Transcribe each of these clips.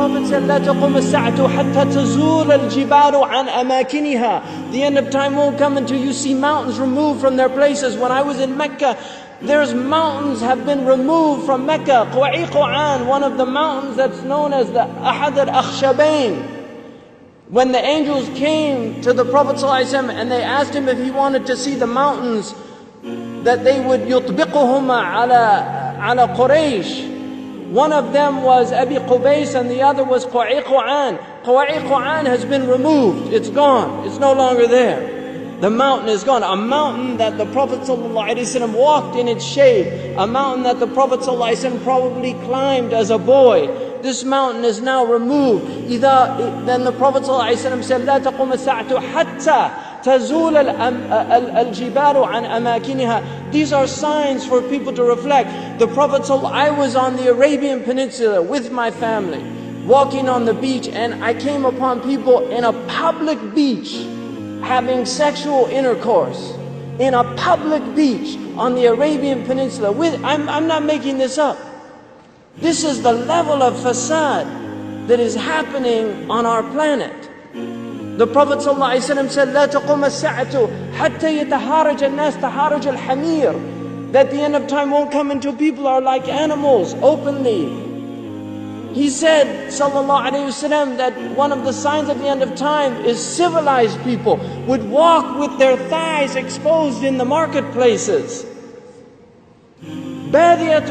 Prophet said, لا تقوم الساعة حتى تزول الجبال عن أماكنها. The end of time won't come until you see mountains removed from their places. When I was in Mecca, there's mountains have been removed from Mecca. Quwa'iqan, one of the mountains that's known as the Ahad al-Akhshabain. When the angels came to the Prophet ﷺ and they asked him if he wanted to see the mountains that they would يطبقهما على Quraysh. One of them was Abi Qubays and the other was Quwa'iqan. Quwa'iqan has been removed. It's gone. It's no longer there. The mountain is gone. A mountain that the Prophet ﷺ walked in its shade. A mountain that the Prophet ﷺ probably climbed as a boy. This mountain is now removed. Then the Prophet ﷺ said, لا تقوم الساعة حتى تزول الجبال عن أماكنها. These are signs for people to reflect. The Prophet I was on the Arabian Peninsula with my family, walking on the beach, and I came upon people in a public beach having sexual intercourse. In a public beach on the Arabian Peninsula. I'm not making this up. This is the level of fasad that is happening on our planet. The Prophet ﷺ said, لا تقوم الساعة حتى يتهارج الناس تهارج الحمير. That the end of time won't come until people are like animals openly. He said, sallallahu alayhi wasallam, that one of the signs of the end of time is civilized people would walk with their thighs exposed in the marketplaces. بادية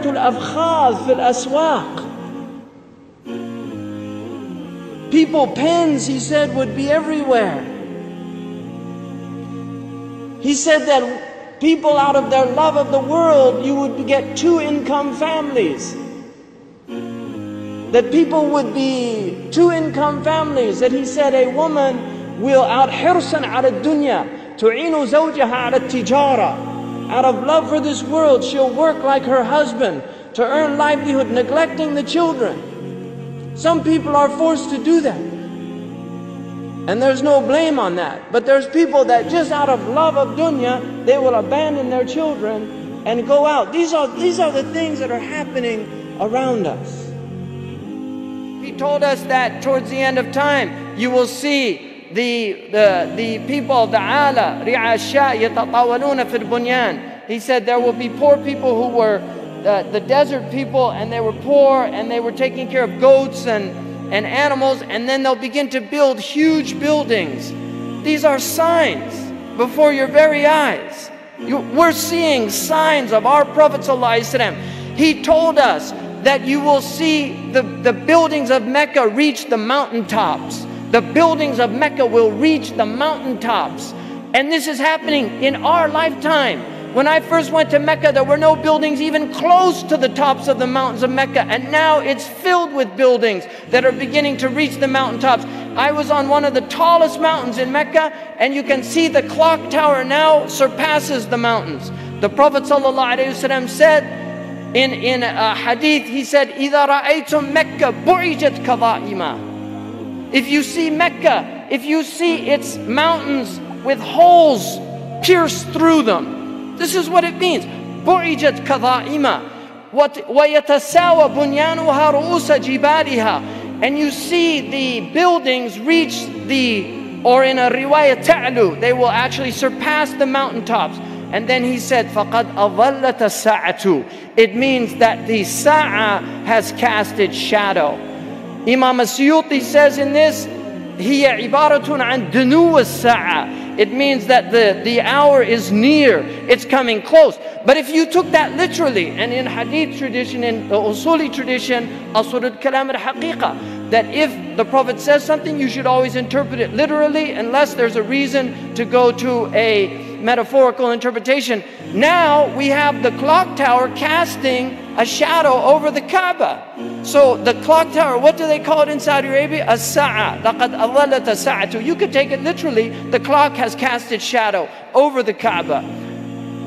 الأفخاذ في الأسواق. People, pens, he said, would be everywhere. He said that people, out of their love of the world, you would get two-income families. That people would be two-income families. That he said a woman will out حرصا على الدنيا تعين زوجها على التجارة. Out of love for this world, she'll work like her husband to earn livelihood, neglecting the children. Some people are forced to do that. And there's no blame on that. But there's people that just out of love of dunya, they will abandon their children and go out. These are the things that are happening around us. He told us that towards the end of time, you will see the people of the ala, ri'asha yatatawaluna fil bunyan. He said there will be poor people who were the desert people, and they were poor and they were taking care of goats and animals, and then they'll begin to build huge buildings. These are signs before your very eyes. We're seeing signs of our Prophet ﷺ. He told us that you will see the buildings of Mecca reach the mountaintops. The buildings of Mecca will reach the mountaintops. And this is happening in our lifetime. When I first went to Mecca, there were no buildings even close to the tops of the mountains of Mecca. And now it's filled with buildings that are beginning to reach the mountaintops. I was on one of the tallest mountains in Mecca, and you can see the clock tower now surpasses the mountains. The Prophet ﷺ said in a hadith, he said, إِذَا رَأَيْتُمْ مَكَّةَ بُعِجَتْ كَظَائِمًا. If you see Mecca, if you see its mountains with holes pierced through them, this is what it means. بُعِجَتْ كَظَائِمًا وَيَتَسَاوَى بُنْيَانُهَا رُؤُوسَ جِبَالِهَا. And you see the buildings reach or in a riwayah ta'lu, they will actually surpass the mountaintops. And then he said, فَقَدْ أَظَلَّتَ السَّاعَةُ. It means that the sa'a has cast its shadow. Imam As-Suyuti says in this, هِيَ عِبَارَةٌ عَنْ دُنُوَ السَّاعَةِ. It means that the hour is near, it's coming close. But if you took that literally, and in hadith tradition, in the usuli tradition, asrul kalam al-haqiqa, that if the Prophet says something, you should always interpret it literally, unless there's a reason to go to a metaphorical interpretation. Now we have the clock tower casting a shadow over the Kaaba. So the clock tower, what do they call it in Saudi Arabia? As-sa'a. لَقَدْ أَظَلَّتَ السَّاعَةُ. You could take it literally, the clock has cast its shadow over the Kaaba.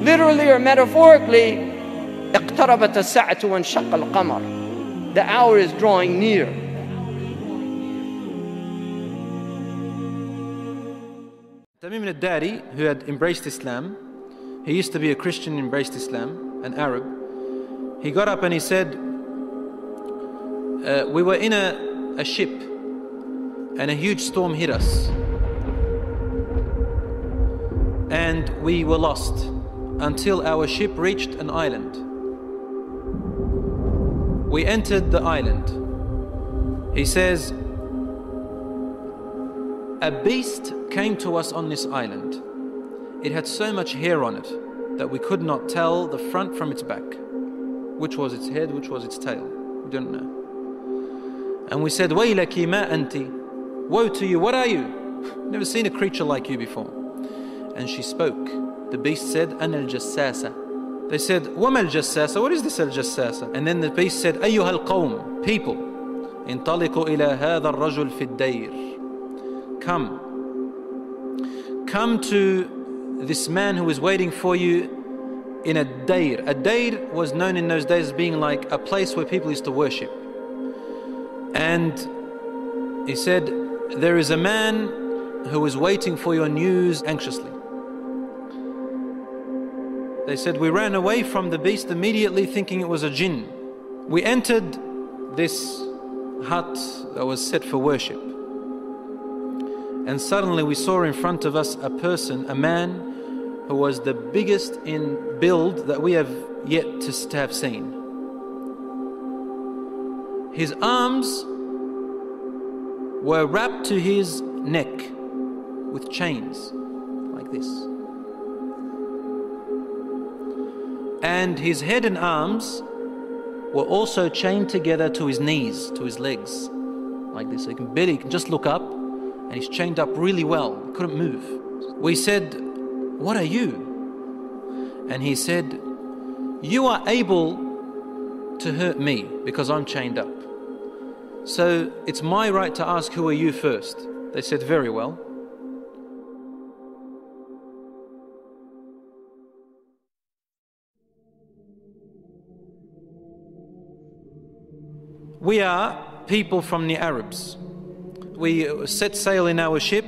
Literally or metaphorically, اقتربت الساعة وانشق القمر. The hour is drawing near. Tamim al-Dari, who had embraced Islam, he used to be a Christian, embraced Islam, an Arab. He got up and he said, We were in a ship and a huge storm hit us. And we were lost until our ship reached an island. We entered the island. He says, a beast came to us on this island. It had so much hair on it that we could not tell the front from its back. Which was its head, which was its tail. We didn't know. And we said, Waylaki ma anti. Woe to you, what are you? Never seen a creature like you before. And she spoke. The beast said, Ana al-jassasa. They said, Wama al-jassasa? What is this al-jassasa? And then the beast said, Ayyuha al-qawm, people. Intaliqu ila hadha al-rajul fi ad-dayr. Come to this man who is waiting for you in a dayr. A dayr was known in those days as being like a place where people used to worship. And he said, there is a man who is waiting for your news anxiously. They said, we ran away from the beast immediately thinking it was a jinn. We entered this hut that was set for worship. And suddenly we saw in front of us a person, a man who was the biggest in build that we have yet to have seen. His arms were wrapped to his neck with chains like this. And his head and arms were also chained together to his knees, to his legs, like this. So he can just look up, and he's chained up really well, couldn't move. We said, what are you? And he said, you are able to hurt me because I'm chained up. So it's my right to ask, who are you first? They said, very well. We are people from the Arabs. We set sail in our ship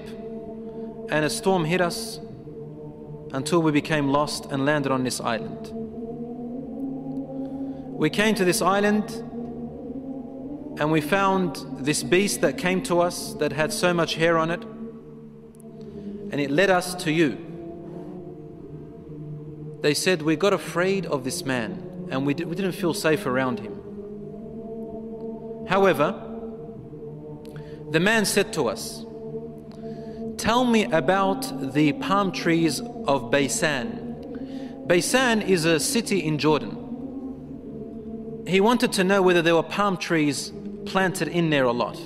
and a storm hit us until we became lost and landed on this island. We came to this island and we found this beast that came to us that had so much hair on it, and it led us to you. They said, we got afraid of this man and we didn't feel safe around him. However, the man said to us, tell me about the palm trees of Baysan. Baysan is a city in Jordan. He wanted to know whether there were palm trees planted in there a lot.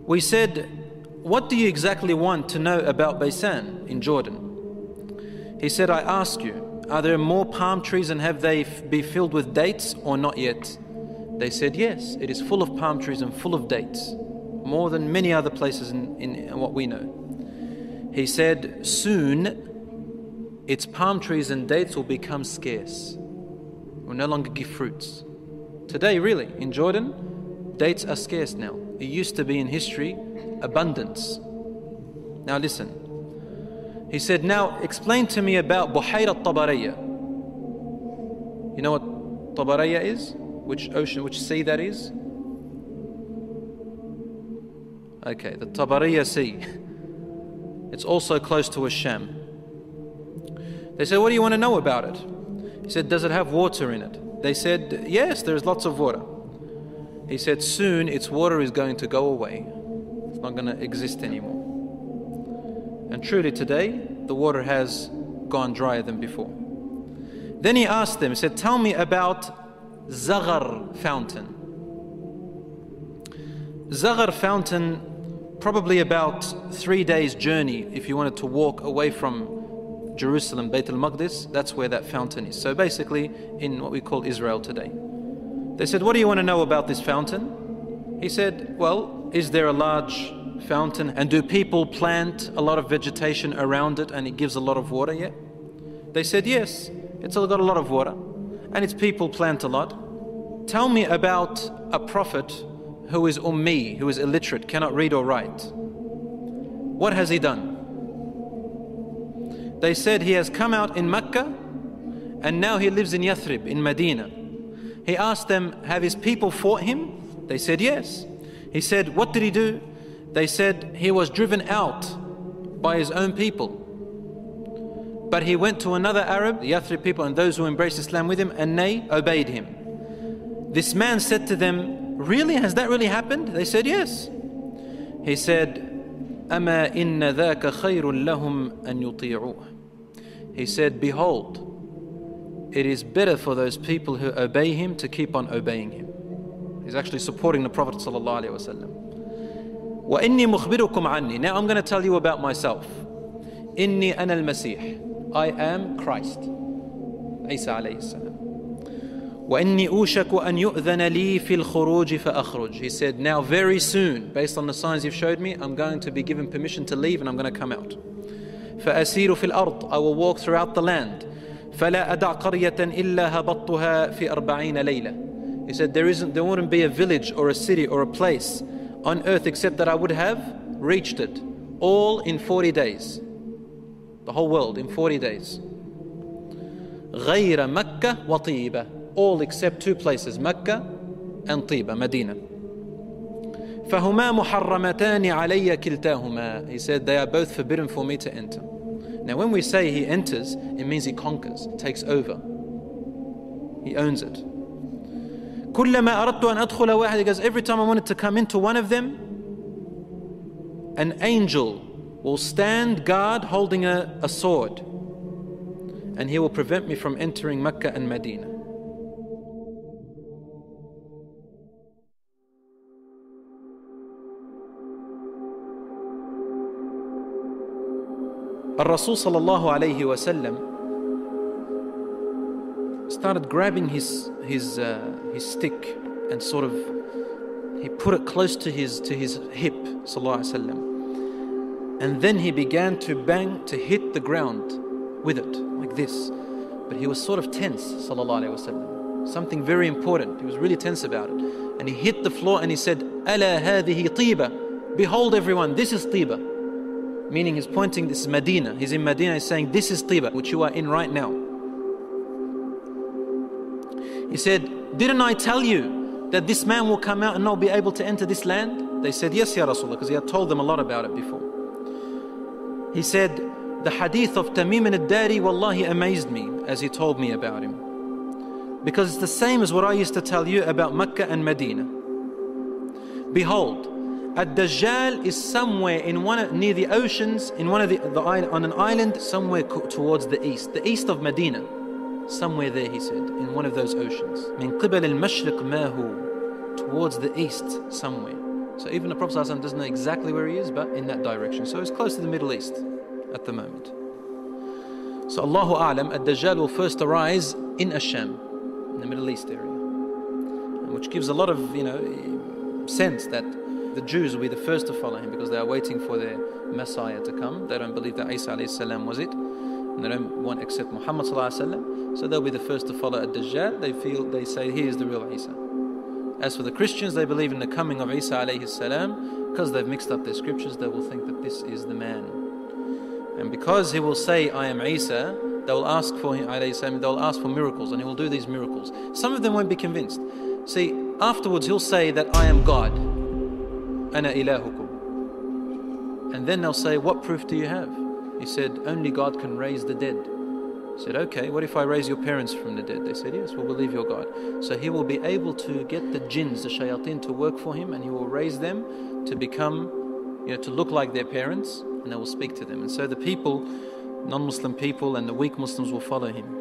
We said, what do you exactly want to know about Baysan in Jordan? He said, I ask you, are there more palm trees and have they be filled with dates or not yet? They said, yes, it is full of palm trees and full of dates, more than many other places in what we know. He said, soon its palm trees and dates will become scarce, will no longer give fruits. Today, really, in Jordan, dates are scarce now. It used to be in history abundance. Now listen. He said, now explain to me about Buhayra Tabariyya. You know what Tabariyya is? Which ocean, which sea that is? Okay, the Tabariyya Sea. It's also close to Sham. They said, what do you want to know about it? He said, does it have water in it? They said, yes, there's lots of water. He said, soon its water is going to go away. It's not going to exist anymore. And truly today, the water has gone drier than before. Then he asked them, he said, tell me about Zaghar fountain. Zaghar fountain, probably about 3 days journey if you wanted to walk away from Jerusalem, Bayt al-Maqdis, that's where that fountain is. So basically in what we call Israel today. They said, what do you want to know about this fountain? He said, well, is there a large fountain and do people plant a lot of vegetation around it and it gives a lot of water yet? They said, yes, it's got a lot of water and its people plant a lot. Tell me about a prophet who is ummi, who is illiterate, cannot read or write. What has he done? They said he has come out in Mecca and now he lives in Yathrib, in Medina. He asked them, have his people fought him? They said yes. He said, what did he do? They said he was driven out by his own people. But he went to another Arab, the Yathrib people and those who embraced Islam with him, and they obeyed him. This man said to them, really? Has that really happened? They said yes. He said, أَمَا إِنَّ ذَاكَ خَيْرٌ لَهُمْ أَن يُطِيعُوهُ. He said, behold, it is better for those people who obey him to keep on obeying him. He's actually supporting the Prophet ﷺ. وَإِنِّي مُخْبِرُكُمْ عَنِّي. Now I'm going to tell you about myself. إِنِّي أَنَا الْمَسِيحِ. I am Christ. Isa alayhi salam. وَإِنِّي أُوشَكُ أَن يُؤْذَنَ لِي فِي الْخُرُوجِ فَأَخْرُجْ. He said, now very soon, based on the signs you've showed me, I'm going to be given permission to leave and I'm going to come out. فَأَسِيرُ فِي الْأَرْضِ. I will walk throughout the land. فَلَا أَدَعْ قَرْيَةً إِلَّا هَبَطْتُهَا فِي 40 لَيْلَةً. He said, there wouldn't be a village or a city or a place on earth except that I would have reached it. All in 40 days. The whole world in 40 days. غَيْرَ مَكَّةَ وَطِيبَةَ. All except two places, Mecca and Tiba, Medina. فَهُمَا مُحَرَّمَتَانِ عَلَيَّ كِلْتَاهُمَا. He said, they are both forbidden for me to enter. Now when we say he enters, it means he conquers, takes over. He owns it. كُلَّمَا أَرَدْتُ أَنْ أَدْخُلَ وَاحِدٍ. He goes, every time I wanted to come into one of them, an angel will stand guard holding a sword, and he will prevent me from entering Mecca and Medina. Rasul sallallahu alayhi wa sallam started grabbing his stick and sort of he put it close to his hip, sallallahu alayhi wa sallam, and then he began to bang, to hit the ground with it like this. But he was sort of tense, sallallahu alayhi wa sallam. Something very important. He was really tense about it, and he hit the floor and he said, "Ala hadhihi tiba." Behold, everyone, this is Tiba. Meaning he's pointing, this is Medina. He's in Medina, he's saying, this is Tiba, which you are in right now. He said, didn't I tell you that this man will come out and not be able to enter this land? They said, yes, Ya Rasulullah, because he had told them a lot about it before. He said, the hadith of Tamim al-Dari, wallahi, amazed me as he told me about him. Because it's the same as what I used to tell you about Mecca and Medina. Behold, Dajjal is somewhere in near the oceans, in one of on an island somewhere towards the east of Medina, somewhere there, he said, in one of those oceans. Min qibal al-mashriq mahu, towards the east somewhere. So even the Prophet ﷺ doesn't know exactly where he is, but in that direction. So it's close to the Middle East at the moment. So Allahu A'lam, Dajjal will first arise in Asham, in the Middle East area, which gives a lot of sense that the Jews will be the first to follow him because they are waiting for their Messiah to come. They don't believe that Isa alayhi salam was it, and they don't want to accept Muhammad sallallahu alayhi wasallam. So they'll be the first to follow Dajjal. They say he is the real Isa. As for the Christians, they believe in the coming of Isa alayhi salam. Because they've mixed up their scriptures, they will think that this is the man. And because he will say, I am Isa, they will ask for him alayhi salam. They will ask for miracles, and he will do these miracles. Some of them won't be convinced. See, afterwards he'll say that I am God. Ana ilahukum. And then they'll say, what proof do you have? He said, only God can raise the dead. He said, okay, what if I raise your parents from the dead? They said, yes, we'll believe your God. So he will be able to get the jinns, the shayateen, to work for him, and he will raise them to become, to look like their parents, and they will speak to them. And so the people, non-Muslim people and the weak Muslims will follow him.